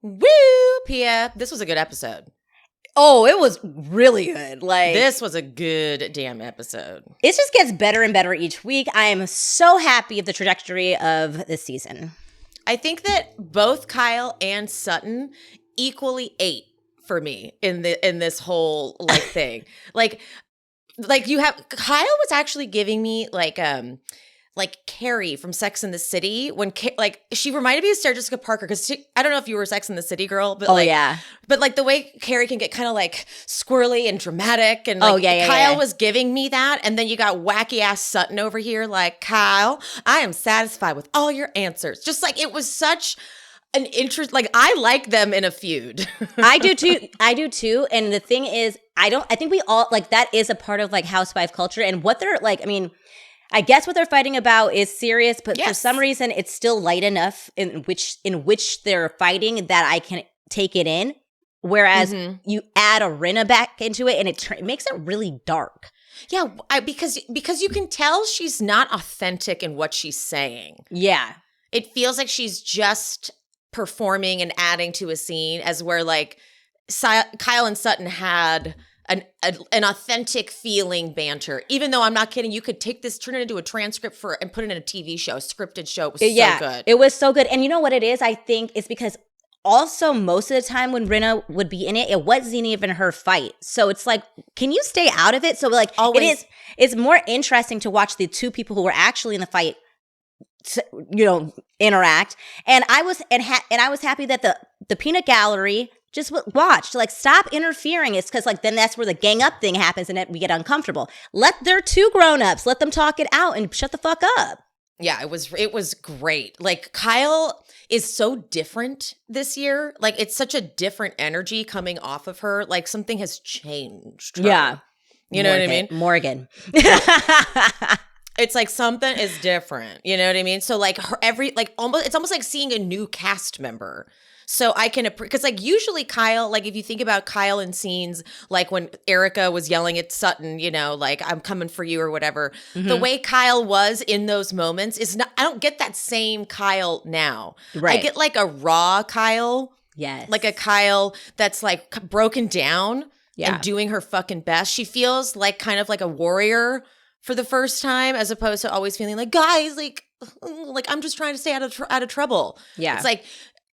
Woo, Pia. This was a good episode. Oh, it was really good. Like, this was a good damn episode. It just gets better and better each week. I am so happy of the trajectory of this season. I think that both Kyle and Sutton equally ate for me in this whole like thing. like you have Kyle was actually giving me like Carrie from Sex and the City when she reminded me of Sarah Jessica Parker because I don't know if you were a Sex and the City girl, but but like the way Carrie can get kind of like squirrely and dramatic and Kyle was giving me that, and then you got wacky ass Sutton over here like, Kyle, I am satisfied with all your answers. Just like it was such an interest. Like I like them in a feud. I do too. And the thing is, I think we all like that is a part of like housewife culture and what they're like. I mean, I guess what they're fighting about is serious, but for some reason it's still light enough in which they're fighting that I can take it in. Whereas you add a Rinna back into it and it makes it really dark. Yeah, because you can tell she's not authentic in what she's saying. Yeah. It feels like she's just performing and adding to a scene, as where like Kyle and Sutton had an authentic feeling banter. Even though I'm not kidding, you could take this, turn it into a transcript and put it in a TV show, a scripted show. It was so good. It was so good. And you know what it is? I think it's because also most of the time when Rinna would be in it, it wasn't even her fight. So it's like, can you stay out of it? So like it's more interesting to watch the two people who were actually in the fight interact. And I was happy that the peanut gallery just watched, like, stop interfering. It's because, like, then that's where the gang up thing happens and we get uncomfortable. They're two grown-ups. Let them talk it out and shut the fuck up. Yeah, it was great. Like, Kyle is so different this year. Like, it's such a different energy coming off of her. Like, something has changed. Yeah. You know what I mean? Morgan. It's like something is different. You know what I mean? So, like, it's almost like seeing a new cast member. So I can, because like usually Kyle, like if you think about Kyle in scenes, like when Erica was yelling at Sutton, like I'm coming for you or whatever, the way Kyle was in those moments is not, I don't get that same Kyle now. Right. I get like a raw Kyle. Yes. Like a Kyle that's like broken down and doing her fucking best. She feels like kind of like a warrior for the first time, as opposed to always feeling like, guys, like I'm just trying to stay out of trouble. Yeah. It's like,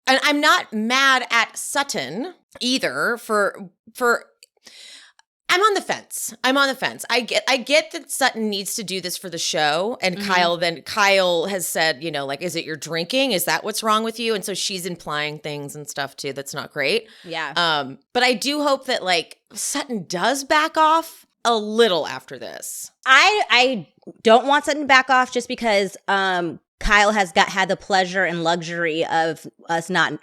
and I'm not mad at Sutton either for I'm on the fence. I get that Sutton needs to do this for the show. And Kyle has said, like, is it your drinking? Is that what's wrong with you? And so she's implying things and stuff too. That's not great. Yeah. But I do hope that like Sutton does back off a little after this. I don't want Sutton back off just because Kyle has had the pleasure and luxury of us not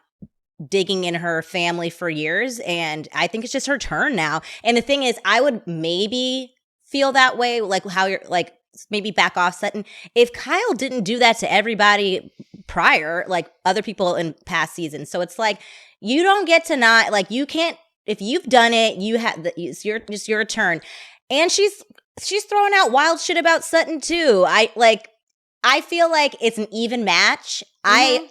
digging in her family for years. And I think it's just her turn now. And the thing is, I would maybe feel that way, like how you're like, maybe back off Sutton. If Kyle didn't do that to everybody prior, like other people in past seasons. So it's like, you don't get to not, like, you can't, if you've done it, it's your turn. And she's throwing out wild shit about Sutton too. I feel like it's an even match. I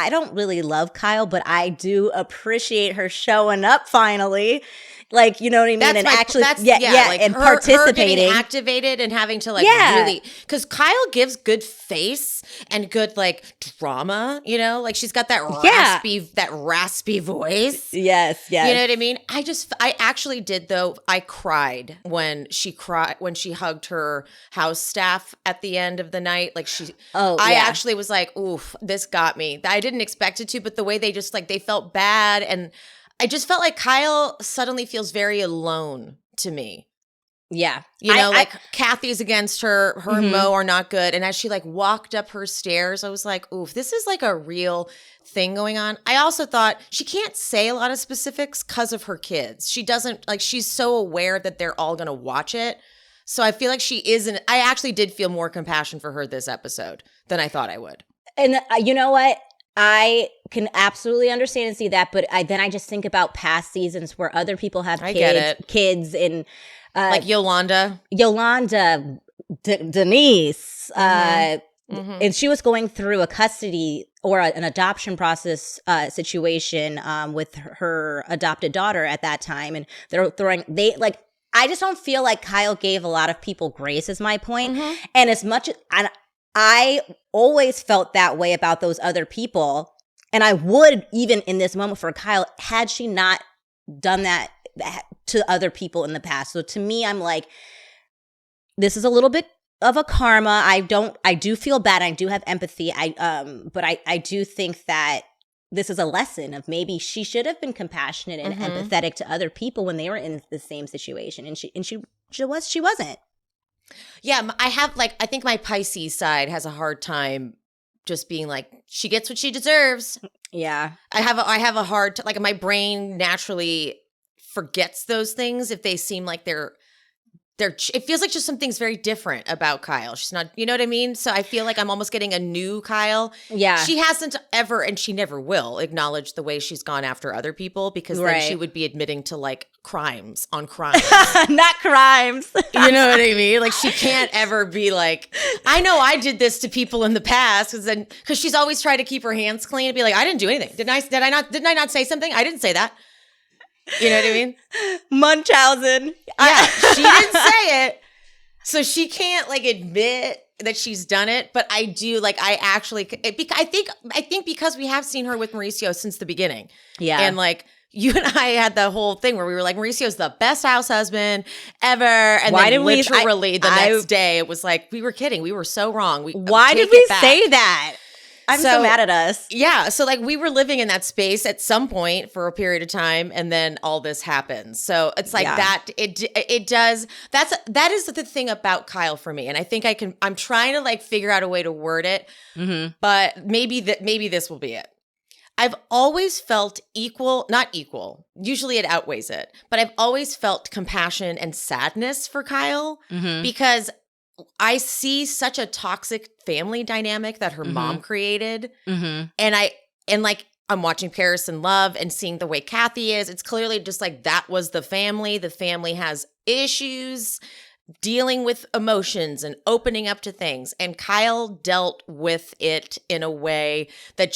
don't really love Kyle, but I do appreciate her showing up finally. Like, you know what I mean? Like and participating. Her getting activated and having to really, because Kyle gives good face and good like drama, like she's got that raspy voice. Yes. You know what I mean? I actually did though. I cried when she hugged her house staff at the end of the night. Like I actually was like, oof, this got me. I didn't expect it to, but the way they just like, they felt bad, and I just felt like Kyle suddenly feels very alone to me. Yeah. Kathy's against her and Mo are not good. And as she like walked up her stairs, I was like, oof, this is like a real thing going on. I also thought she can't say a lot of specifics because of her kids. She doesn't, like, she's so aware that they're all going to watch it. So I feel like I actually did feel more compassion for her this episode than I thought I would. And you know what? I can absolutely understand and see that, but I just think about past seasons where other people have kids and like Yolanda, Denise, and she was going through a custody or an adoption process situation with her adopted daughter at that time. And I just don't feel like Kyle gave a lot of people grace, is my point. And as much as I always felt that way about those other people, and I would even in this moment for Kyle, had she not done that to other people in the past. So to me, I'm like, this is a little bit of a karma. I do feel bad. I do have empathy. But I do think that this is a lesson of maybe she should have been compassionate and empathetic to other people when they were in the same situation. And she wasn't. Yeah, I think my Pisces side has a hard time just being like, she gets what she deserves. Yeah. I have a hard time, like my brain naturally forgets those things if they seem like it feels like just something's very different about Kyle. She's not, you know what I mean? So I feel like I'm almost getting a new Kyle. Yeah. She hasn't ever, and she never will, acknowledge the way she's gone after other people, because then she would be admitting to like crimes on crimes. Not crimes. You know what I mean? Like she can't ever be like, I know I did this to people in the past, because she's always tried to keep her hands clean and be like, I didn't do anything. Didn't I not say something? I didn't say that. You know what I mean? Munchausen. Yeah, she didn't say it. So she can't like admit that she's done it. But I do, like, I think because we have seen her with Mauricio since the beginning. Yeah. And like, you and I had the whole thing where we were like, Mauricio's the best house husband ever. And then literally the next day, it was like, we were kidding. We were so wrong. Why did we say that? I'm so mad at us. Yeah. So like we were living in that space at some point for a period of time, and then all this happens. So it's like that it does. That is the thing about Kyle for me. And I think I'm trying to like figure out a way to word it, but maybe this will be it. I've always felt not equal. Usually it outweighs it, but I've always felt compassion and sadness for Kyle because I see such a toxic family dynamic that her mom created. And I'm watching Paris in Love and seeing the way Kathy is. It's clearly just like that was the family. The family has issues dealing with emotions and opening up to things. And Kyle dealt with it in a way that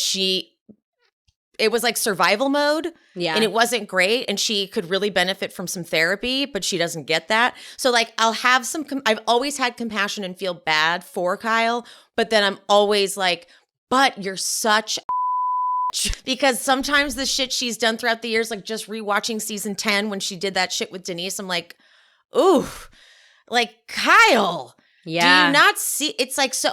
it was like survival mode. Yeah. And it wasn't great. And she could really benefit from some therapy, but she doesn't get that. So like I've always had compassion and feel bad for Kyle, but then I'm always like, but you're such because sometimes the shit she's done throughout the years, like just rewatching season 10 when she did that shit with Denise, I'm like, ooh, like Kyle. Yeah. Do you not see? It's like, so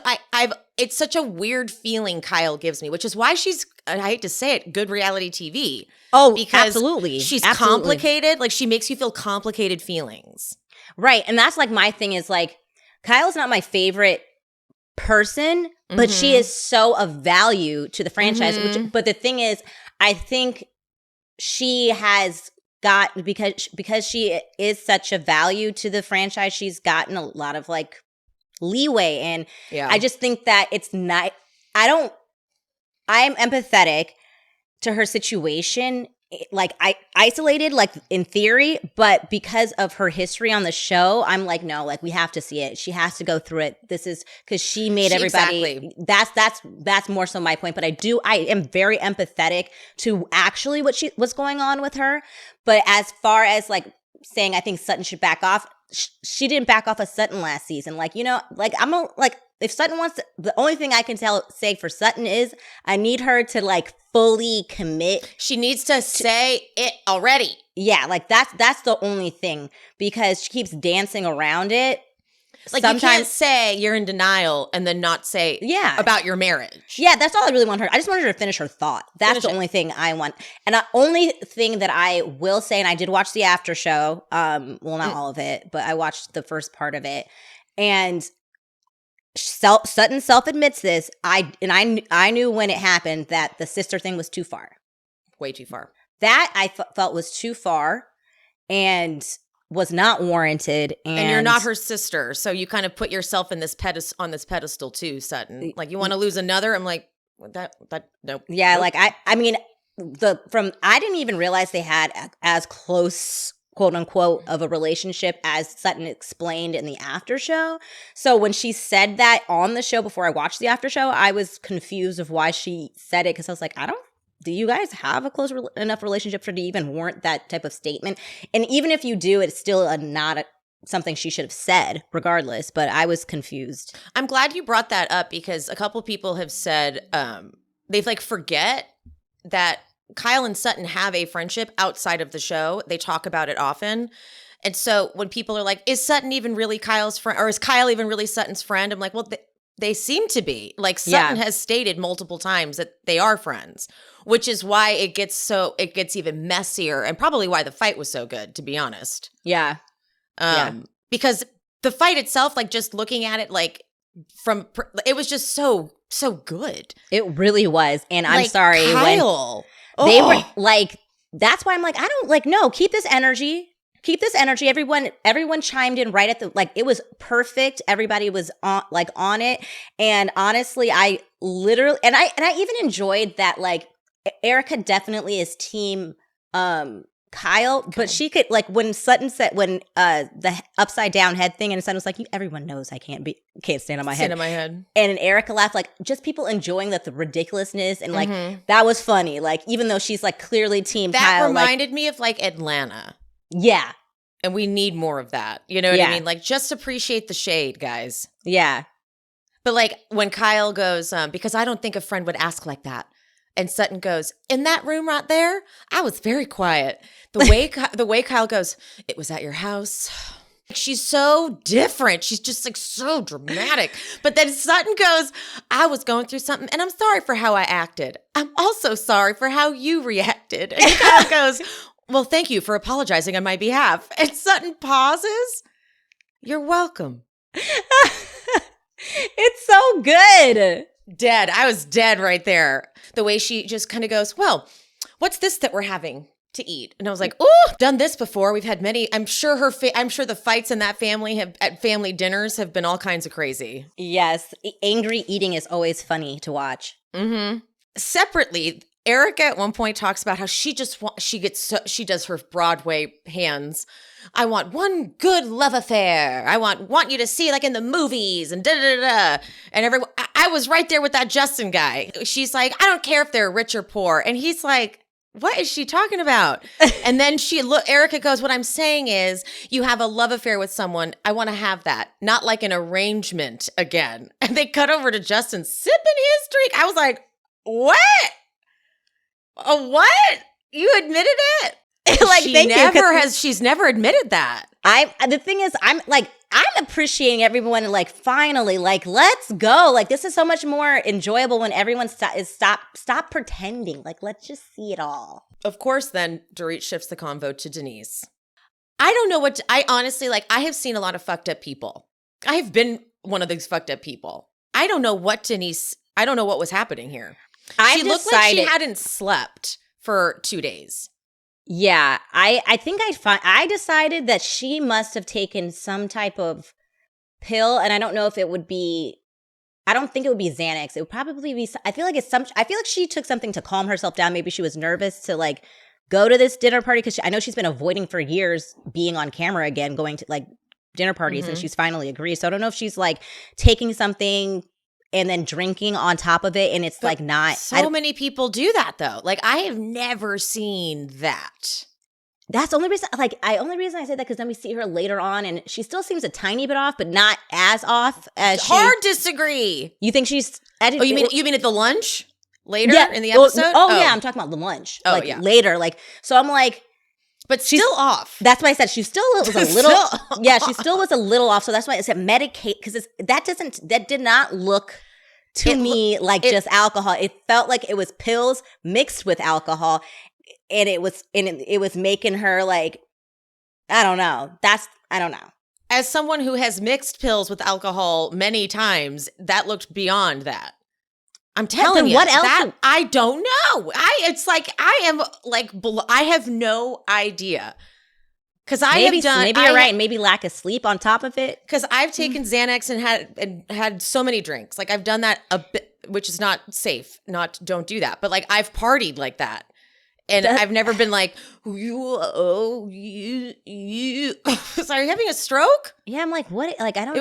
it's such a weird feeling Kyle gives me, which is why she's, I hate to say it, good reality TV. Oh, because absolutely. She's complicated. Like she makes you feel complicated feelings. Right. And that's like my thing is like, Kyle's not my favorite person, but she is so of value to the franchise. But the thing is, I think she has got, because she is such a value to the franchise, she's gotten a lot of like leeway. And I just think that it's not, I am empathetic to her situation, like isolated, like in theory, but because of her history on the show, I'm like, no, like we have to see it. She has to go through it. This is because she made everybody. Exactly. That's more so my point. But I am very empathetic to actually what's going on with her. But as far as like saying, I think Sutton should back off. She didn't back off of Sutton last season. Like, you know, like if Sutton wants to, the only thing I can say for Sutton is I need her to like fully commit. She needs to say it already. Yeah, like that's the only thing, because she keeps dancing around it. Like sometimes, you can't say you're in denial and then not say about your marriage. Yeah, that's all I really want her. I just want her to finish her thought. That's the only thing I want. And the only thing that I will say, and I did watch the after show, well, not all of it, but I watched the first part of it. And Sutton self-admits this. I knew when it happened that the sister thing was too far. Way too far. That I felt was too far and was not warranted. And you're not her sister, so you kind of put yourself in this pedestal too, Sutton. Like, you want to lose another? I'm like, that nope. Yeah, nope. like I mean, I didn't even realize they had as close quote unquote of a relationship as Sutton explained in the after show. So when she said that on the show before I watched the after show, I was confused of why she said it, because I was like, do you guys have a close enough relationship for to even warrant that type of statement? And even if you do, it's still not something she should have said regardless, but I was confused. I'm glad you brought that up, because a couple people have said they've like forget that Kyle and Sutton have a friendship outside of the show. They talk about it often. And so when people are like, is Sutton even really Kyle's friend, or is Kyle even really Sutton's friend? I'm like, well, they seem to be. Like Sutton has stated multiple times that they are friends, which is why it gets even messier, and probably why the fight was so good, to be honest. Yeah. Because the fight itself, like just looking at it, like it was just so good. It really was. And I'm like, sorry. Kyle. They were like, that's why I'm like, I don't like, no, keep this energy. Keep this energy. Everyone chimed in right at the, like, it was perfect. Everybody was on it. And honestly, I literally, and I even enjoyed that, like, Erica definitely is team, Kyle, but she could, like, when Sutton said, when the upside down head thing, and Sutton was like, everyone knows I can't stand on my head. And Erica laughed, like, just people enjoying the ridiculousness, and like that was funny. Like, even though she's like clearly team Kyle. That reminded me of like Atlanta. Yeah. And we need more of that. You know what I mean? Like, just appreciate the shade, guys. Yeah. But like when Kyle goes, because I don't think a friend would ask like that. And Sutton goes, in that room right there, I was very quiet. The way Kyle goes, it was at your house. She's so different. She's just like so dramatic. But then Sutton goes, I was going through something and I'm sorry for how I acted. I'm also sorry for how you reacted. And Kyle goes, well, thank you for apologizing on my behalf. And Sutton pauses. You're welcome. It's so good. Dead. I was dead right there. The way she just kind of goes, well, what's this that we're having to eat? And I was like, oh, done this before. We've had many. I'm sure the fights in that family at family dinners have been all kinds of crazy. Yes. Angry eating is always funny to watch. Mm-hmm. Separately, Erica at one point talks about how she does her Broadway hands. I want one good love affair. I want you to see like in the movies and da-da-da-da. And everyone, I was right there with that Justin guy. She's like, I don't care if they're rich or poor. And he's like, what is she talking about? And then Erica goes, what I'm saying is you have a love affair with someone. I want to have that. Not like an arrangement again. And they cut over to Justin sipping his drink. I was like, what? What? You admitted it? Like, She's never admitted that. The thing is, I'm appreciating everyone, like, finally, like, let's go. Like, this is so much more enjoyable when everyone stop pretending. Like, let's just see it all. Of course, then Dorit shifts the convo to Denise. I don't know I honestly, like, I have seen a lot of fucked up people. I have been one of those fucked up people. I don't know what was happening here. She looked like she hadn't slept for 2 days. Yeah, I think I decided that she must have taken some type of pill, and I don't know if it would be. I don't think it would be Xanax. It would probably be. I feel like she took something to calm herself down. Maybe she was nervous to like go to this dinner party because I know she's been avoiding for years being on camera again, going to like dinner parties, and she's finally agreed. So I don't know if she's like taking something and then drinking on top of it, and it's like not. So many people do that though. Like, I have never seen that. That's the only reason. Like, only reason I say that because then we see her later on, and she still seems a tiny bit off, but not as off as. Hard disagree. You think she's? You mean at the lunch later in the episode? Yeah, I'm talking about the lunch. Oh, like, yeah, later. Like, so I'm like. But she's still off. That's why I said she still was a little. Yeah, she still was a little off. So that's why I said medicate, because that did not look to me like just alcohol. It felt like it was pills mixed with alcohol, and it was making her like, I don't know. I don't know. As someone who has mixed pills with alcohol many times, that looked beyond that. I'm telling you, what else? I don't know. I have no idea. Because maybe you're right. Maybe lack of sleep on top of it. Because I've taken Xanax and had so many drinks. Like, I've done that a bit, which is not safe. Don't do that. But like, I've partied like that. And I've never been like, you. Sorry, are you having a stroke? Yeah, I'm like, what? Like, I don't know. It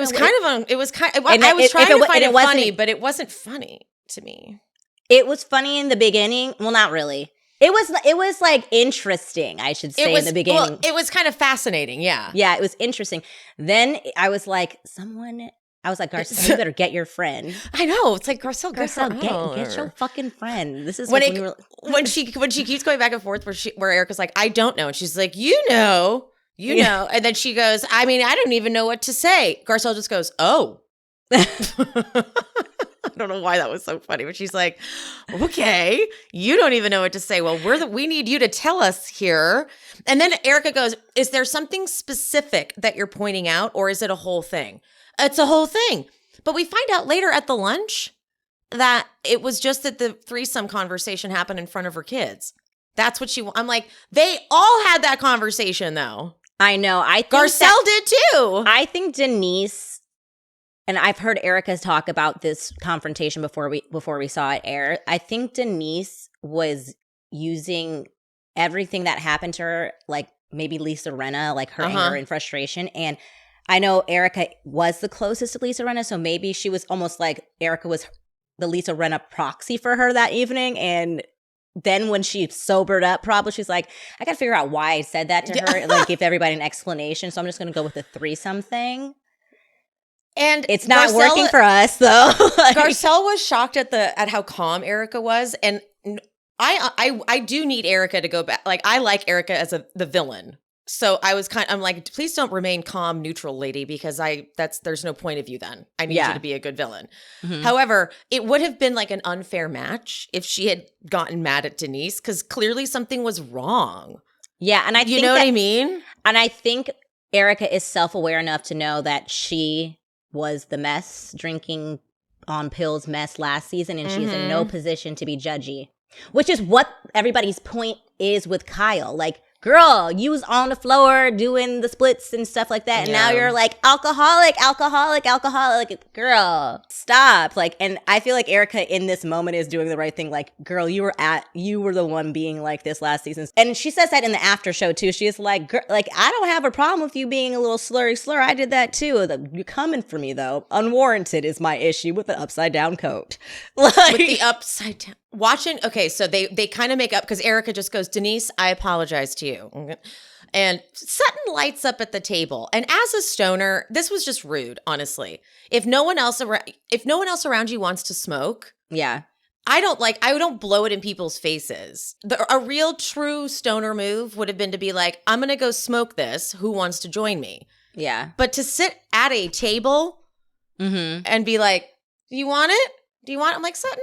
was trying to find it funny, but it wasn't funny to me. It was funny in the beginning. Well, not really. It was like interesting, I should say, in the beginning. Well, it was kind of fascinating, yeah. Yeah, it was interesting. Then I was like, Garcelle, you better get your friend. I know. It's like, Garcelle, get your fucking friend. This is when she keeps going back and forth where Erica's like, I don't know. And she's like, you know. And then she goes, I mean, I don't even know what to say. Garcelle just goes, oh. I don't know why that was so funny, but she's like, okay, you don't even know what to say. Well, we need you to tell us here. And then Erica goes, is there something specific that you're pointing out, or is it a whole thing? It's a whole thing. But we find out later at the lunch that it was just that the threesome conversation happened in front of her kids. That's what I'm like, they all had that conversation though. I know. I think Garcelle did too. I think Denise, and I've heard Erica talk about this confrontation before we saw it air. I think Denise was using everything that happened to her, like maybe Lisa Rinna, like her anger and frustration. And I know Erica was the closest to Lisa Rinna, so maybe she was almost like Erica was the Lisa Rinna proxy for her that evening. And then when she sobered up, probably she's like, I got to figure out why I said that to her, like give everybody an explanation. So I'm just going to go with the threesome thing. And it's not working for us, though. Garcelle was shocked at how calm Erica was, and I do need Erica to go back. Like, I like Erica as the villain, so I'm like, please don't remain calm, neutral, lady, because there's no point of you then. I need you to be a good villain. Mm-hmm. However, it would have been like an unfair match if she had gotten mad at Denise, because clearly something was wrong. Yeah, and you know what I mean. And I think Erica is self-aware enough to know that she was the mess, drinking on pills mess last season, and she's in no position to be judgy, which is what everybody's point is with Kyle. Like, girl, you was on the floor doing the splits and stuff like that, and now you're like alcoholic. Like, girl, stop. Like, and I feel like Erica in this moment is doing the right thing. Like, girl, you were the one being like this last season, and she says that in the after show too. She's like, like, I don't have a problem with you being a little slur. I did that too. You're coming for me though. Unwarranted is my issue with the upside down coat. Like, with the upside down. Watching, okay, so they kind of make up because Erica just goes, Denise, I apologize to you. And Sutton lights up at the table. And as a stoner, this was just rude, honestly. If no one else around you wants to smoke, I don't blow it in people's faces. A real true stoner move would have been to be like, I'm going to go smoke this. Who wants to join me? Yeah. But to sit at a table and be like, do you want it? I'm like, Sutton,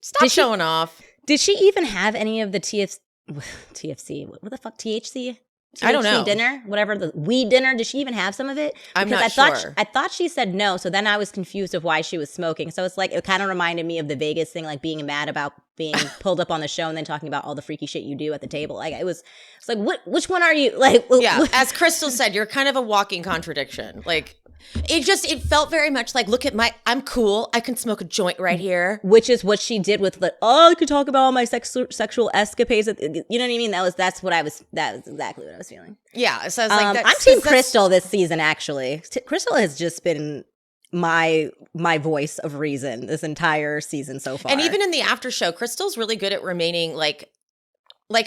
stop showing off. Did she even have any of the TFC? What the fuck? THC? I don't know. Dinner? Whatever, the weed dinner? Did she even have some of it? I'm not sure. I thought she said no, so then I was confused of why she was smoking. So it's like, it kind of reminded me of the Vegas thing, like being mad about being pulled up on the show and then talking about all the freaky shit you do at the table. Like, it's like, which one are you? Like, yeah, as Crystal said, you're kind of a walking contradiction. Like, it felt very much like, look at I'm cool. I can smoke a joint right here. Which is what she did with I could talk about all my sexual escapades. You know what I mean? That was exactly what I was feeling. Yeah. So I was like, I'm Team Crystal this season, actually. Crystal has just been my voice of reason this entire season so far. And even in the after show, Crystal's really good at remaining like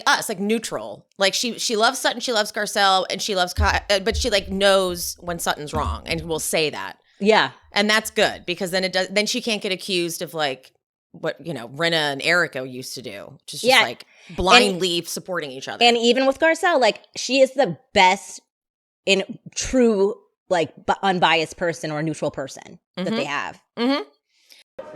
us, like neutral. Like she loves Sutton, she loves Garcelle, and she loves Kyle, but she like knows when Sutton's wrong and will say that. Yeah. And that's good because then she can't get accused of like what, Rinna and Erica used to do. Just like blindly supporting each other. And even with Garcelle, like she is the best in true like unbiased person or neutral person that they have. Mm-hmm.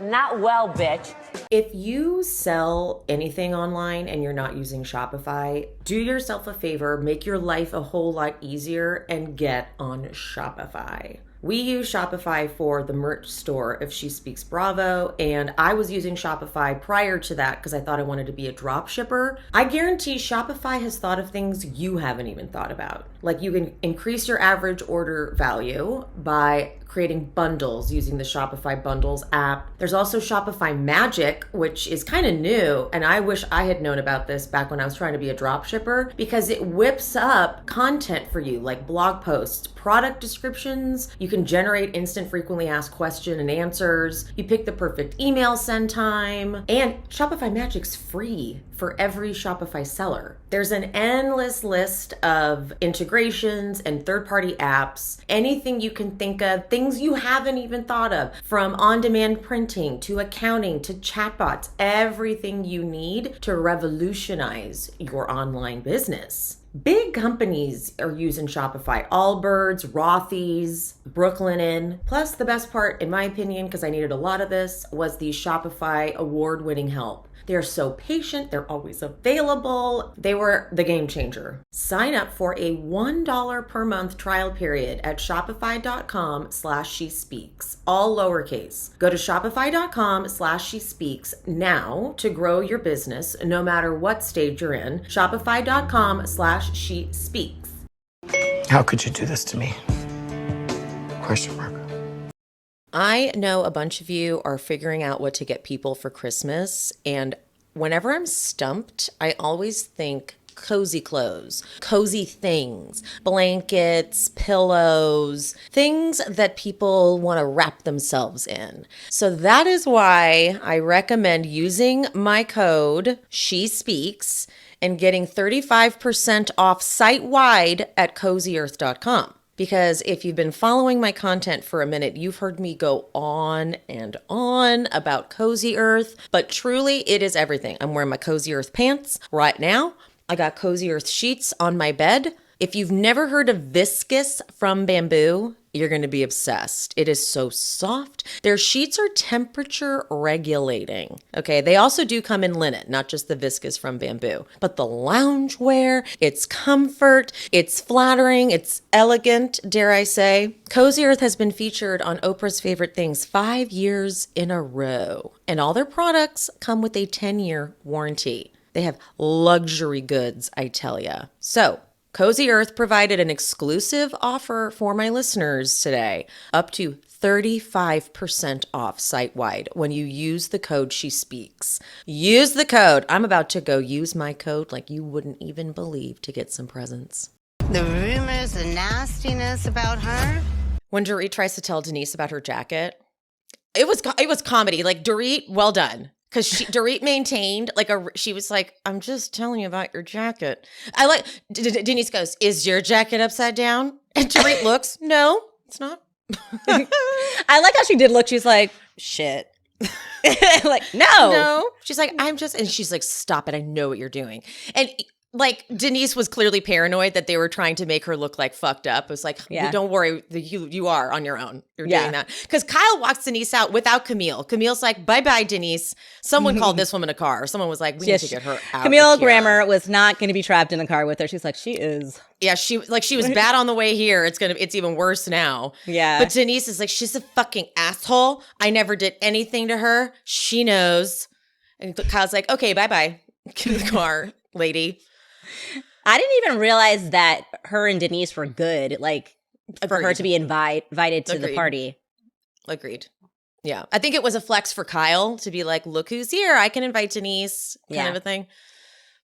Not well, bitch. If you sell anything online and you're not using Shopify, do yourself a favor, make your life a whole lot easier and get on Shopify. We use Shopify for the merch store of She Speaks Bravo, and I was using Shopify prior to that because I thought I wanted to be a drop shipper. I guarantee Shopify has thought of things you haven't even thought about. Like you can increase your average order value by creating bundles using the Shopify Bundles app. There's also Shopify Magic, which is kind of new. And I wish I had known about this back when I was trying to be a drop shipper, because it whips up content for you, like blog posts, product descriptions. You can generate instant frequently asked question and answers. You pick the perfect email send time. And Shopify Magic's free for every Shopify seller. There's an endless list of integrations and third-party apps, anything you can think of, things you haven't even thought of, from on-demand printing to accounting to chatbots, everything you need to revolutionize your online business. Big companies are using Shopify. Allbirds, Rothy's, Brooklinen. Plus, the best part, in my opinion, because I needed a lot of this, was the Shopify award-winning help. They're so patient. They're always available. They were the game changer. Sign up for a $1 per month trial period at shopify.com/shespeaks, all lowercase. Go to shopify.com/shespeaks now to grow your business no matter what stage you're in. Shopify.com/shespeaks. How could you do this to me? Question mark. I know a bunch of you are figuring out what to get people for Christmas, and whenever I'm stumped, I always think cozy clothes, cozy things, blankets, pillows, things that people want to wrap themselves in. So that is why I recommend using my code SHESPEAKS and getting 35% off site-wide at cozyearth.com. Because if you've been following my content for a minute, you've heard me go on and on about Cozy Earth, but truly it is everything. I'm wearing my Cozy Earth pants right now. I got Cozy Earth sheets on my bed. If you've never heard of viscose from bamboo, you're going to be obsessed. It is so soft. Their sheets are temperature regulating. Okay, they also do come in linen, not just the viscose from bamboo. But the loungewear, it's comfort, it's flattering, it's elegant, dare I say. Cozy Earth has been featured on Oprah's Favorite Things 5 years in a row. And all their products come with a 10-year warranty. They have luxury goods, I tell ya. So, Cozy Earth provided an exclusive offer for my listeners today, up to 35% off site-wide when you use the code SHESPEAKS. Use the code. I'm about to go use my code like you wouldn't even believe to get some presents. The rumors, the nastiness about her. When Dorit tries to tell Denise about her jacket, it was comedy. Like, Dorit, well done. Because Dorit maintained, she was like, I'm just telling you about your jacket. Denise goes, is your jacket upside down? And Dorit looks, no, it's not. I like how she did look. She's like, shit. Like, no. She's like, and she's like, stop it. I know what you're doing. And like, Denise was clearly paranoid that they were trying to make her look like fucked up. It was like, don't worry, you are on your own. You're doing that. Because Kyle walks Denise out without Camille. Camille's like, bye-bye, Denise. Someone called this woman a car. Someone was like, we need to get her out. Camille Grammer was not going to be trapped in a car with her. She's like, she is. Yeah, she was bad on the way here. It's even worse now. Yeah. But Denise is like, she's a fucking asshole. I never did anything to her. She knows. And Kyle's like, okay, bye-bye. Get in the car, lady. I didn't even realize that her and Denise were good, like, for her to be invited to the party. Agreed. Yeah. I think it was a flex for Kyle to be like, look who's here. I can invite Denise, kind of a thing.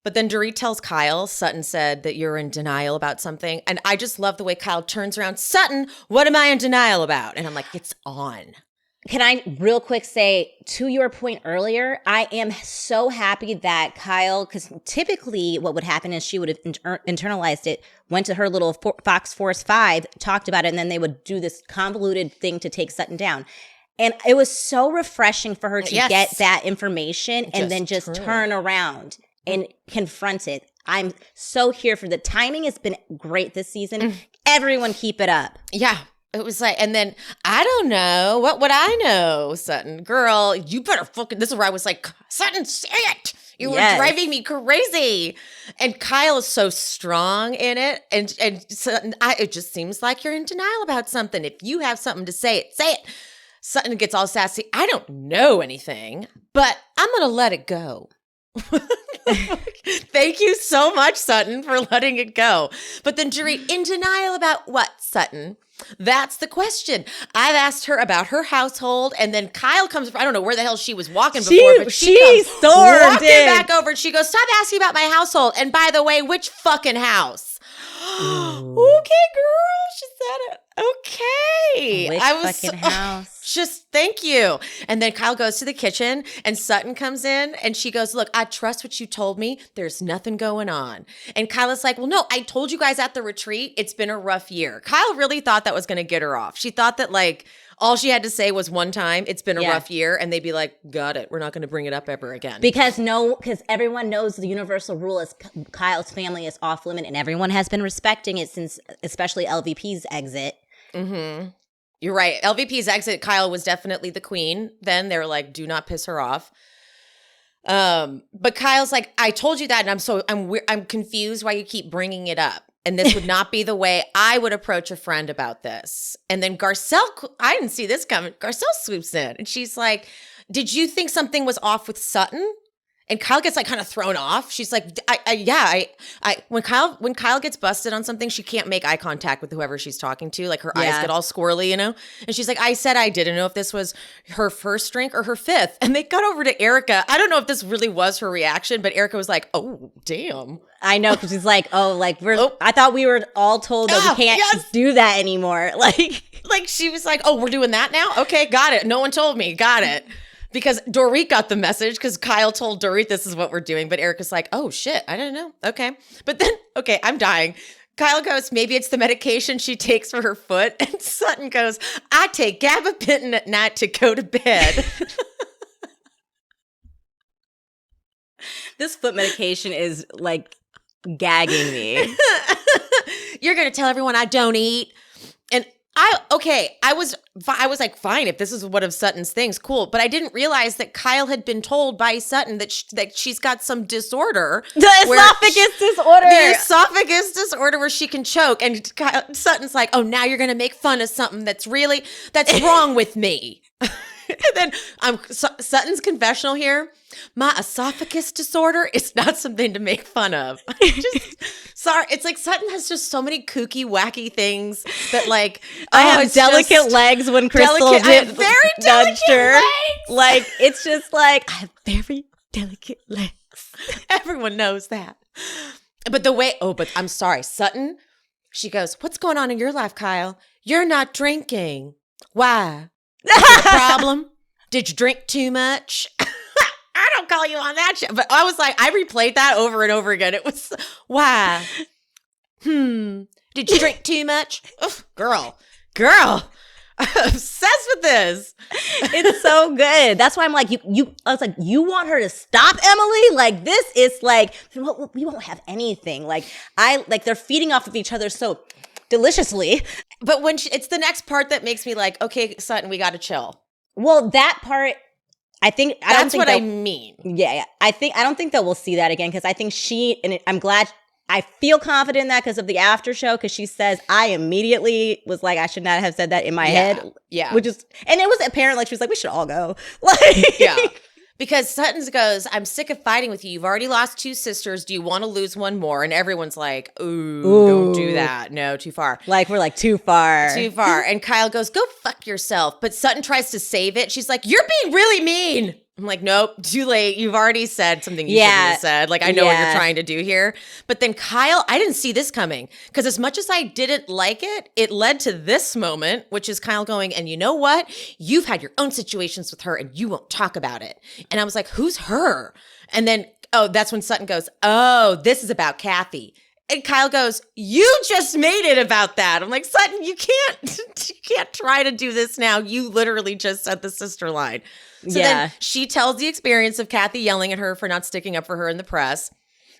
But then Dorit tells Kyle, Sutton said that you're in denial about something. And I just love the way Kyle turns around. Sutton, what am I in denial about? And I'm like, it's on. Can I real quick say, to your point earlier, I am so happy that Kyle, because typically what would happen is she would have internalized it, went to her little Fox Force 5, talked about it, and then they would do this convoluted thing to take Sutton down. And it was so refreshing for her to get that information and then just turn around and confront it. I'm so here for the timing. Has been great this season. Everyone keep it up. Yeah. It was like, and then, I don't know. What would I know, Sutton? Girl, you better fucking, this is where I was like, Sutton, say it. You were driving me crazy. And Kyle is so strong in it. And Sutton, it just seems like you're in denial about something. If you have something to say it, say it. Sutton gets all sassy. I don't know anything, but I'm going to let it go. Thank you so much, Sutton, for letting it go. But then Dorit, in denial about what, Sutton? That's the question. I've asked her about her household, and then Kyle comes. I don't know where the hell she was walking before, but she comes walking back over, and she goes, "Stop asking about my household. And by the way, which fucking house?" Okay, girl, she said it. Okay, Which fucking house? Just thank you. And then Kyle goes to the kitchen, and Sutton comes in, and she goes, "Look, I trust what you told me. There's nothing going on." And Kyle is like, "Well, no, I told you guys at the retreat. It's been a rough year." Kyle really thought that was going to get her off. She thought that like all she had to say was one time, "It's been a rough year," and they'd be like, "Got it. We're not going to bring it up ever again." Because everyone knows the universal rule is Kyle's family is off limit, and everyone has been respecting it since, especially LVP's exit. Mm-hmm. You're right. LVP's exit, Kyle was definitely the queen. Then they were like, "Do not piss her off." But Kyle's like, "I told you that, and I'm confused why you keep bringing it up. And this would not be the way I would approach a friend about this." And then Garcelle, I didn't see this coming. Garcelle swoops in, and she's like, "Did you think something was off with Sutton?" And Kyle gets like kind of thrown off. She's like, when Kyle gets busted on something, she can't make eye contact with whoever she's talking to. Like her eyes get all squirrely, you know? And she's like, "I said I didn't know if this was her first drink or her fifth." And they cut over to Erica. I don't know if this really was her reaction, but Erica was like, "Oh, damn." I know, because she's like, I thought we were all told that we can't do that anymore. Like she was like, "Oh, we're doing that now? Okay, got it. No one told me. Got it." Because Dorit got the message because Kyle told Dorit this is what we're doing. But Erica's like, "Oh, shit. I didn't know." Okay. But then, okay, I'm dying. Kyle goes, "Maybe it's the medication she takes for her foot." And Sutton goes, "I take gabapentin at night to go to bed." This foot medication is like gagging me. "You're going to tell everyone I don't eat." And I was like, fine, if this is one of Sutton's things, cool. But I didn't realize that Kyle had been told by Sutton that she's got some disorder. The esophagus disorder. The esophagus disorder where she can choke. And Sutton's like, "Oh, now you're going to make fun of something that's wrong with me." And then Sutton's confessional here. "My esophagus disorder is not something to make fun of." Sorry. It's like Sutton has just so many kooky, wacky things that like, I have delicate legs when Crystal very delicate her. Legs. Like, it's just like, I have very delicate legs. Everyone knows that. But but I'm sorry. Sutton, she goes, "What's going on in your life, Kyle? You're not drinking. Why? Is it a problem? Did you drink too much?" I don't call you on that shit. But I was like, I replayed that over and over again. It was, "Why? Did you drink too much?" Oof, girl. I'm obsessed with this. It's so good. That's why I'm like, I was like, you want her to stop, Emily? Like, this is like, we won't have anything. Like, they're feeding off of each other so deliciously. But when it's the next part that makes me like, "Okay, Sutton, we got to chill." Well, that part, that's what I mean. Yeah. I don't think that we'll see that again, because I think I'm glad, I feel confident in that because of the after show, because she says, I immediately was like, I should not have said that in my head. Yeah. And it was apparent, like, she was like, we should all go. Like, yeah. Because Sutton goes, "I'm sick of fighting with you. You've already lost 2 sisters. Do you want to lose one more?" And everyone's like, Ooh, don't do that. No, too far. Like, we're like, too far. Too far. And Kyle goes, "Go fuck yourself." But Sutton tries to save it. She's like, "You're being really mean." I'm like, "Nope, too late. You've already said something you shouldn't have said. Like, I know what you're trying to do here." But then Kyle, I didn't see this coming. Because as much as I didn't like it, it led to this moment, which is Kyle going, "And you know what? You've had your own situations with her and you won't talk about it." And I was like, "Who's her?" And then, that's when Sutton goes, "Oh, this is about Kathy." And Kyle goes, "You just made it about that." I'm like, "Sutton, you can't try to do this now. You literally just said the sister line." So then she tells the experience of Kathy yelling at her for not sticking up for her in the press.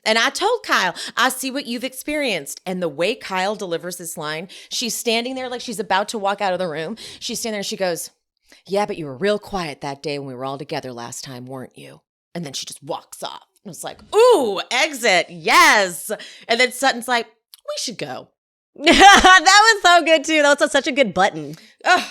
And I told Kyle, "I see what you've experienced." And the way Kyle delivers this line, she's standing there like she's about to walk out of the room. She's standing there and she goes, "Yeah, but you were real quiet that day when we were all together last time, weren't you?" And then she just walks off. And it's like, ooh, exit, yes. And then Sutton's like, "We should go." That was so good too. That was such a good button. Ugh,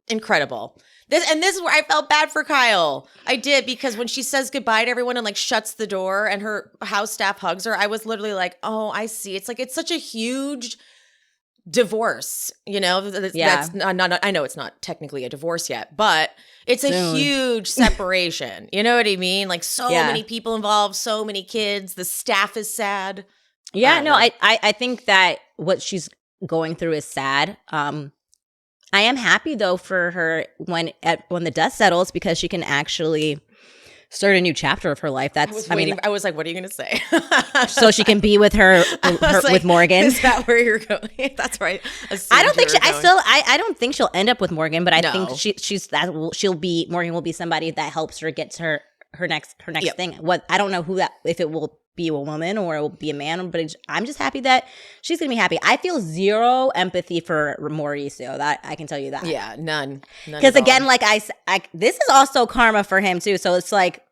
incredible. This is where I felt bad for Kyle. I did, because when she says goodbye to everyone and like shuts the door and her house staff hugs her, I was literally like, oh, I see. It's like, it's such a huge divorce, you know? That's not I know it's not technically a divorce yet, but it's a huge separation. You know what I mean? Like so many people involved, so many kids. The staff is sad. Yeah, no, I think that what she's going through is sad. I am happy though for her when the dust settles, because she can actually start a new chapter of her life. I was like, what are you going to say? So she can be with her with Morgan. Is that where you're going? That's right. I don't think I don't think she'll end up with Morgan, but I think Morgan will be somebody that helps her get to her next thing. What I don't know if it will be a woman or it will be a man, but I'm just happy that she's gonna be happy. I feel zero empathy for Mauricio. That I can tell you that. Yeah, none. Because again, like I this is also karma for him too. So it's like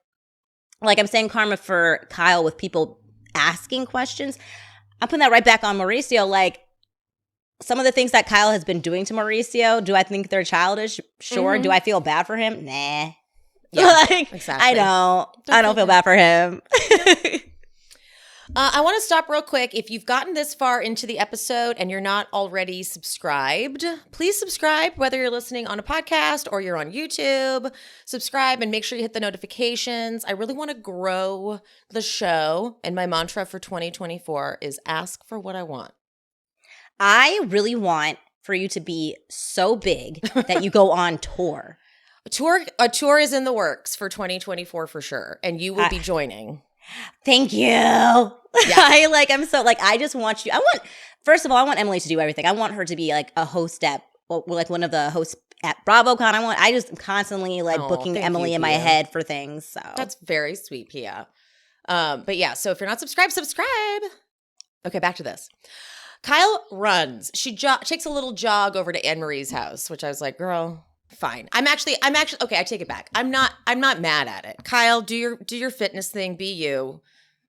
I'm saying karma for Kyle with people asking questions. I'm putting that right back on Mauricio. Like some of the things that Kyle has been doing to Mauricio, do I think they're childish? Sure. Do I feel bad for him? Nah. Yeah, exactly. I don't feel bad for him. I want to stop real quick. If you've gotten this far into the episode and you're not already subscribed, please subscribe, whether you're listening on a podcast or you're on YouTube. Subscribe and make sure you hit the notifications. I really want to grow the show, and my mantra for 2024 is ask for what I want. I really want for you to be so big that you go on tour. A tour is in the works for 2024 for sure, and you will be joining. Thank you. Yeah. I just want you. First of all, I want Emily to do everything. I want her to be like a host at, like one of the hosts at BravoCon. I just constantly booking Emily in my head for things. So that's very sweet, Pia. But yeah, so if you're not subscribed, subscribe. Okay, back to this. Kyle runs. She takes a little jog over to Anne Marie's house, which I was like, girl, fine. I'm actually okay. I take it back. I'm not mad at it. Kyle, do your fitness thing. Be you.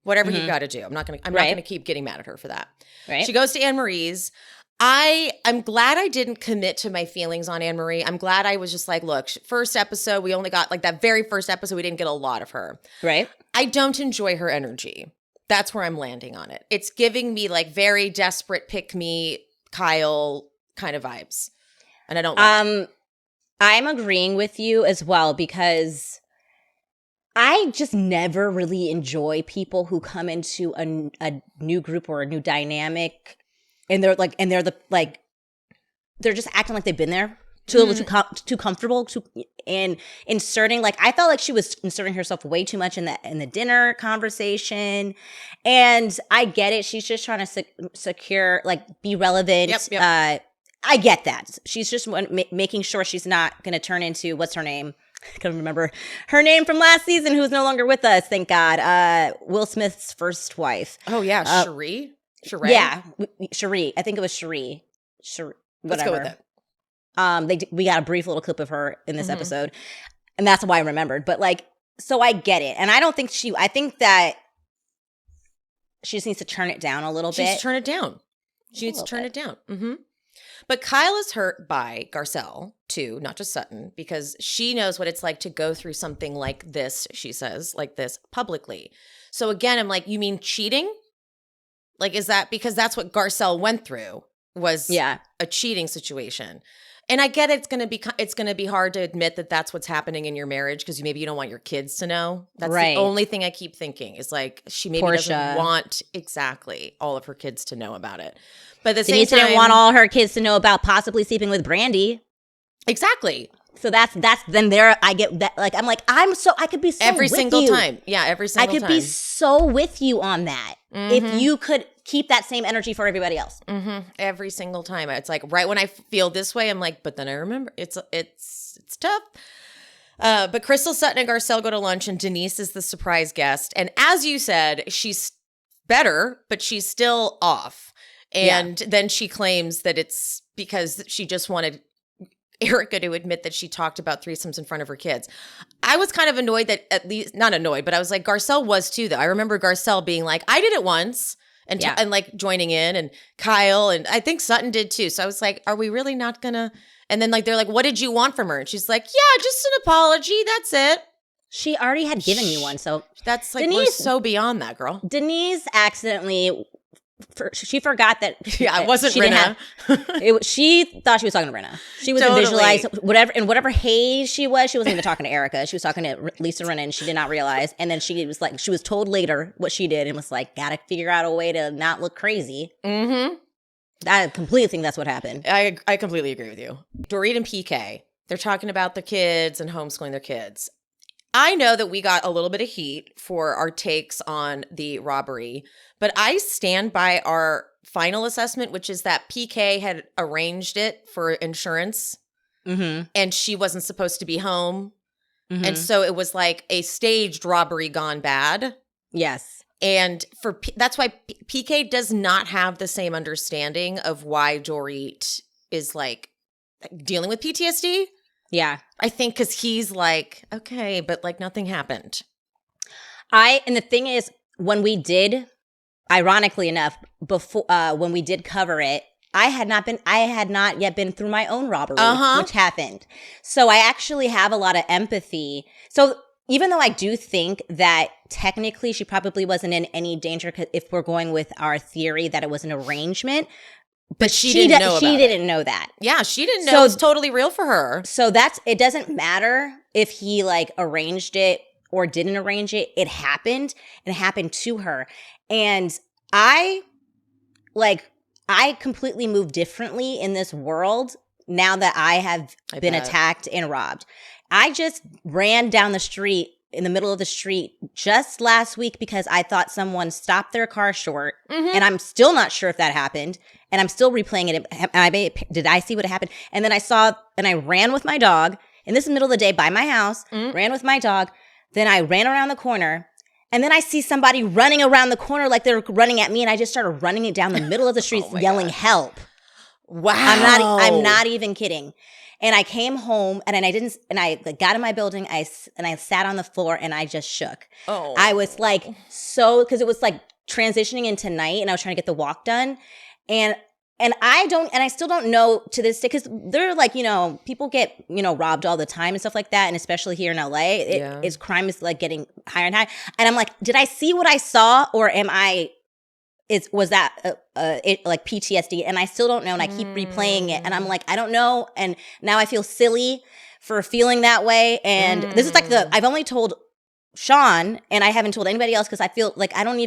Whatever you got to do. I'm not gonna keep getting mad at her for that. Right. She goes to Anne Marie's. I'm glad I didn't commit to my feelings on Anne Marie. I'm glad I was just like, look, first episode, we only got that very first episode, we didn't get a lot of her. Right. I don't enjoy her energy. That's where I'm landing on it. It's giving me very desperate pick me Kyle kind of vibes. And I don't like it. I'm agreeing with you as well, because I just never really enjoy people who come into a new group or a new dynamic and they're just acting like they've been there too comfortable and inserting, I felt like she was inserting herself way too much in the dinner conversation. And I get it. She's just trying to secure, be relevant. Yep. I get that. She's just making sure she's not going to turn into, what's her name? I can't remember her name from last season, who's no longer with us, thank God. Will Smith's first wife. Oh, yeah. Cherie? Yeah. Cherie. I think it was Cherie. Whatever. Let's go with it. We got a brief little clip of her in this episode, and that's why I remembered. But, so I get it. And I don't think I think that she just needs to turn it down a little bit. She needs to turn it down. Mm-hmm. But Kyle is hurt by Garcelle, too, not just Sutton, because she knows what it's like to go through something like this, she says, like this publicly. So again, I'm like, you mean cheating? Is that because that's what Garcelle went through, was a cheating situation? And I get it's going to be hard to admit that that's what's happening in your marriage, because maybe you don't want your kids to know. That's the only thing I keep thinking is she maybe doesn't want exactly all of her kids to know about it. But at the same time, didn't want all her kids to know about possibly sleeping with Brandy. Exactly. So that's then there. I get that. I could be so every with single you. time. Yeah, every single time. I could be so with you on that if you could keep that same energy for everybody else. Mm-hmm. Every single time. It's right when I feel this way, I'm like, but then I remember it's tough. But Crystal, Sutton, and Garcelle go to lunch, and Denise is the surprise guest. And as you said, she's better, but she's still off. And then she claims that it's because she just wanted Erica to admit that she talked about threesomes in front of her kids. I was kind of annoyed that not annoyed, but I was like, Garcelle was too, though. I remember Garcelle being like, I did it once and joining in, and Kyle, and I think Sutton did too. So I was like, are we really not going to? And then like they're like, what did you want from her? And she's like, yeah, just an apology. That's it. She already had given me one, so That's like, we're so beyond that, girl. Denise accidentally, she forgot that. Yeah, it wasn't she Rinna. She thought she was talking to Rinna. She was Totally. visualized whatever haze she wasn't even talking to Erica. She was talking to Lisa Rinna, and she did not realize. And then she was told later what she did, and was like, gotta figure out a way to not look crazy. Mm-hmm. I completely think that's what happened. I completely agree with you. Dorit and PK, they're talking about the kids and homeschooling their kids. I know that we got a little bit of heat for our takes on the robbery, but I stand by our final assessment, which is that PK had arranged it for insurance, and she wasn't supposed to be home. And so it was like a staged robbery gone bad. Yes. And that's why PK does not have the same understanding of why Dorit is like dealing with PTSD. Yeah. I think because he's like, okay, but like nothing happened. And the thing is, when we did, ironically enough, before when we did cover it, I had not yet been through my own robbery, which happened. So I actually have a lot of empathy. So even though I do think that technically she probably wasn't in any danger, if we're going with our theory that it was an arrangement, but she didn't know that. Yeah, she didn't know it was totally real for her. So it doesn't matter if he like arranged it or didn't arrange it. It happened, and it happened to her. And I completely move differently in this world now that I have been attacked and robbed. I just ran down the street in the middle of the street just last week because I thought someone stopped their car short, and I'm still not sure if that happened, and I'm still replaying it. Did I see what happened? And then I ran with my dog, and this is the middle of the day by my house, ran with my dog, then I ran around the corner, and then I see somebody running around the corner like they're running at me, and I just started running it down the middle of the street yelling, help. Wow. I'm not even kidding. And I came home and I got in my building, and I sat on the floor and I just shook. Oh. I was like, because it was like transitioning into night, and I was trying to get the walk done. And I still don't know to this day, because they're like, people get, robbed all the time and stuff like that. And especially here in LA, crime is like getting higher and higher. And I'm like, did I see what I saw, or was that like PTSD? And I still don't know. And I keep replaying it, and I'm like, I don't know. And now I feel silly for feeling that way. And this is like I've only told Sean, and I haven't told anybody else, because I feel like can't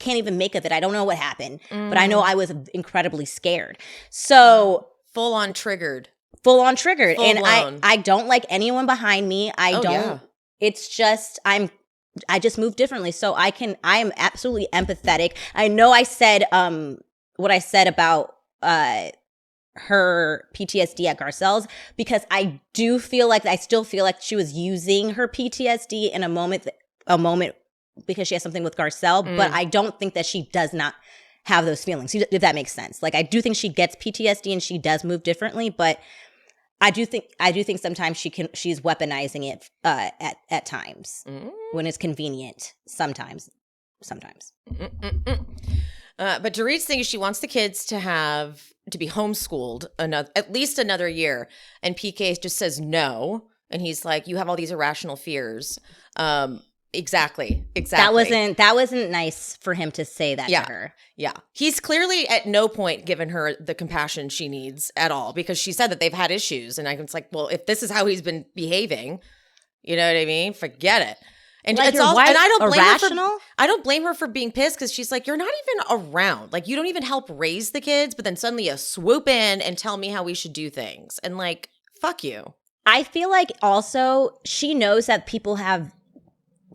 even make of it. I don't know what happened, but I know I was incredibly scared. So full on triggered. Full blown. And I don't like anyone behind me. It's just I just move differently. So I am absolutely empathetic. I know I said what I said about her PTSD at Garcelle's, because I still feel like she was using her PTSD in a moment because she has something with Garcelle, but I don't think that she does not have those feelings, if that makes sense. Like, I do think she gets PTSD and she does move differently, but I do think sometimes she's weaponizing it at times when it's convenient. Sometimes. But Dorit's thing is she wants the kids to be homeschooled at least another year, and PK just says no, and he's like, "You have all these irrational fears." Exactly. That wasn't nice for him to say that to her. Yeah. He's clearly at no point given her the compassion she needs at all, because she said that they've had issues. And I was like, well, if this is how he's been behaving, you know what I mean? Forget it. And like, it's all, and I don't blame irrational? I don't blame her for being pissed, because she's like, you're not even around. Like, you don't even help raise the kids, but then suddenly you swoop in and tell me how we should do things. And like, fuck you. I feel like also she knows that people have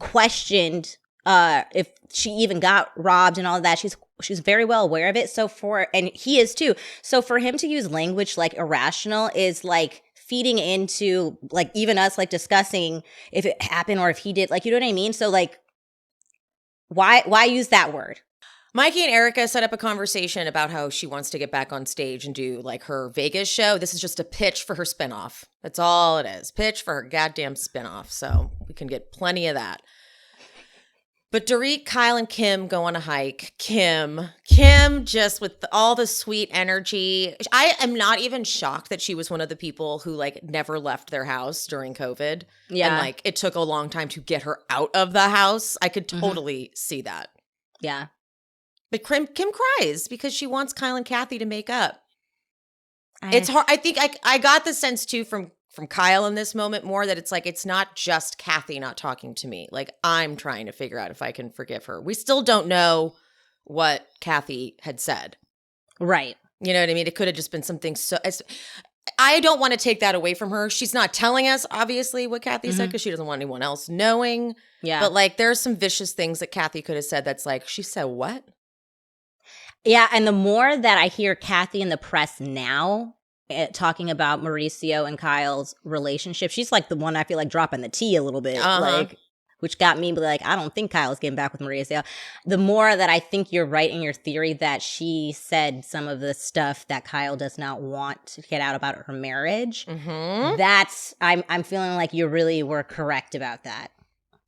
questioned if she even got robbed and all of that. She's very well aware of it. And he is too. So for him to use language like irrational is like feeding into like even us like discussing if it happened or if he did, like, you know what I mean? So like, why use that word? Mikey and Erica set up a conversation about how she wants to get back on stage and do like her Vegas show. This is just a pitch for her spinoff. That's all it is. Pitch for her goddamn spinoff. So we can get plenty of that. But Dorit, Kyle, and Kim go on a hike. Kim just with all the sweet energy. I am not even shocked that she was one of the people who like never left their house during COVID. Yeah. And like it took a long time to get her out of the house. I could totally see that. Yeah. But Kim cries because she wants Kyle and Kathy to make up. It's hard. I think I got the sense too from Kyle in this moment more that it's like, it's not just Kathy not talking to me. Like I'm trying to figure out if I can forgive her. We still don't know what Kathy had said. Right. You know what I mean? It could have just been something I don't want to take that away from her. She's not telling us, obviously, what Kathy said because she doesn't want anyone else knowing. Yeah. But like there's some vicious things that Kathy could have said that's like, she said what? Yeah, and the more that I hear Kathy in the press now talking about Mauricio and Kyle's relationship, she's like the one I feel like dropping the tea a little bit, like, which got me like, I don't think Kyle's getting back with Mauricio. The more that I think you're right in your theory that she said some of the stuff that Kyle does not want to get out about her marriage, that's I'm feeling like you really were correct about that.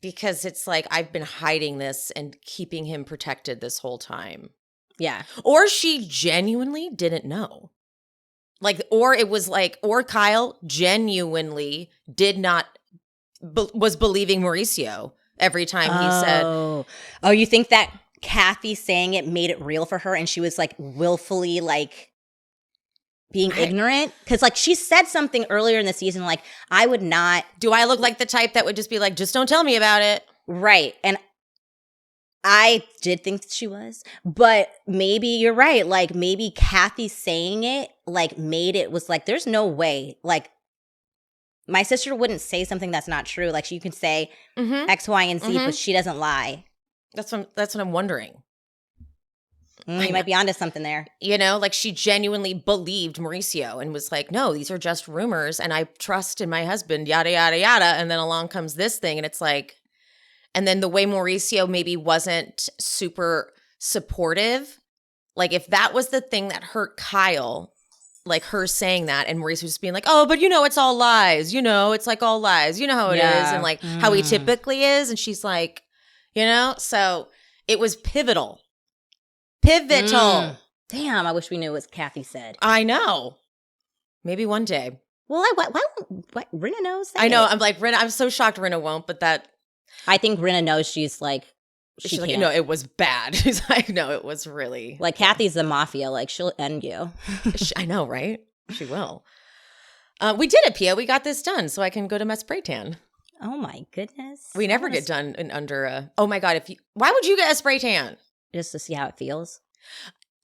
Because it's like I've been hiding this and keeping him protected this whole time. Yeah. Or she genuinely didn't know. Like, or it was like, or Kyle genuinely did not, was believing Mauricio every time he said. Oh, you think that Kathy saying it made it real for her and she was like willfully like being ignorant? Because like she said something earlier in the season, like, I would not. Do I look like the type that would just be like, just don't tell me about it? Right. And I did think that she was, but maybe you're right. Like maybe Kathy saying it like made it was like, there's no way. Like my sister wouldn't say something that's not true. Like you can say X, Y, and Z, but she doesn't lie. That's what I'm wondering. You might be onto something there. You know, like she genuinely believed Mauricio and was like, no, these are just rumors and I trust in my husband, yada, yada, yada. And then along comes this thing and it's like, and then the way Mauricio maybe wasn't super supportive, like if that was the thing that hurt Kyle, like her saying that and Mauricio just being like, oh, but you know, it's all lies. You know, it's like all lies. You know how it is. And like how he typically is. And she's like, you know, so it was pivotal. Pivotal. Damn, I wish we knew what Kathy said. I know. Maybe one day. Well, why Rinna knows that. I know. I'm like, Rinna, I'm so shocked Rinna won't, but that. I think Rinna knows she's like, she's like, no, it was bad. She's like, no, it was really. Like Kathy's the mafia. Like she'll end you. I know, right? She will. We did it, Pia. We got this done so I can go to my spray tan. Oh my goodness. We never get done in under a. Oh my God. Why would you get a spray tan? Just to see how it feels.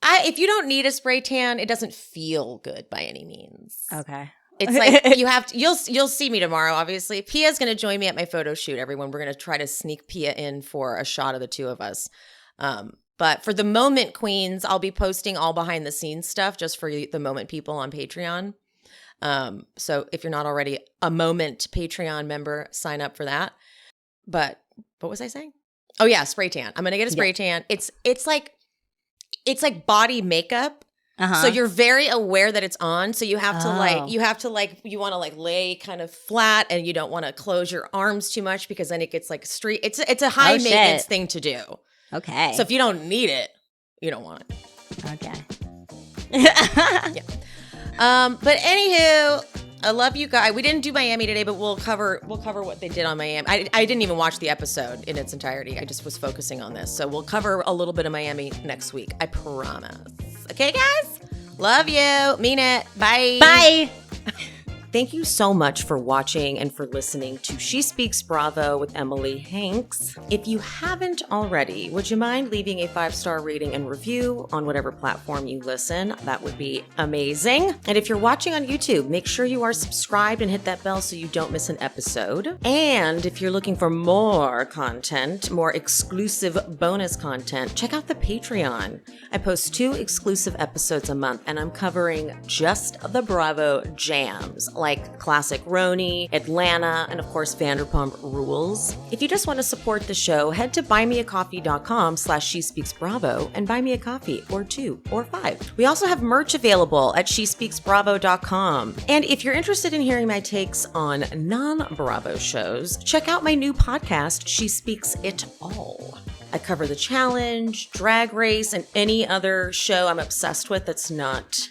If you don't need a spray tan, it doesn't feel good by any means. Okay. It's like you have to, you'll see me tomorrow, obviously. Pia's going to join me at my photo shoot, everyone. We're going to try to sneak Pia in for a shot of the two of us. But for the moment, queens, I'll be posting all behind the scenes stuff just for the moment people on Patreon. So if you're not already a moment Patreon member, sign up for that. But what was I saying? Oh yeah, spray tan. I'm going to get a spray tan. It's like body makeup. So you're very aware that it's on. So you have to you want to lay kind of flat and you don't want to close your arms too much because then it gets like street. It's a high maintenance thing to do. Okay. So if you don't need it, you don't want it. Okay. Yeah. But anywho, I love you guys. We didn't do Miami today, but we'll cover what they did on Miami. I didn't even watch the episode in its entirety. I just was focusing on this. So we'll cover a little bit of Miami next week. I promise. Okay, guys? Love you. Mean it. Bye. Bye. Thank you so much for watching and for listening to She Speaks Bravo with Emily Hanks. If you haven't already, would you mind leaving a 5-star rating and review on whatever platform you listen? That would be amazing. And if you're watching on YouTube, make sure you are subscribed and hit that bell so you don't miss an episode. And if you're looking for more content, more exclusive bonus content, check out the Patreon. I post 2 exclusive episodes a month, and I'm covering just the Bravo jams, like Classic Roni, Atlanta, and of course Vanderpump Rules. If you just want to support the show, head to buymeacoffee.com/SheSpeaksBravo and buy me a coffee or 2 or 5. We also have merch available at SheSpeaksBravo.com. And if you're interested in hearing my takes on non-Bravo shows, check out my new podcast, She Speaks It All. I cover The Challenge, Drag Race, and any other show I'm obsessed with that's not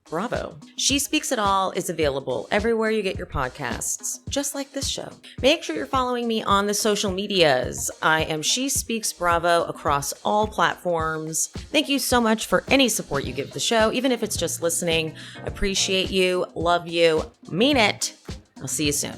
Bravo. She Speaks It All is available everywhere you get your podcasts, just like this show. Make sure you're following me on the social medias. I am She Speaks Bravo across all platforms. Thank you so much for any support you give the show, even if it's just listening. Appreciate you, love you, mean it. I'll see you soon.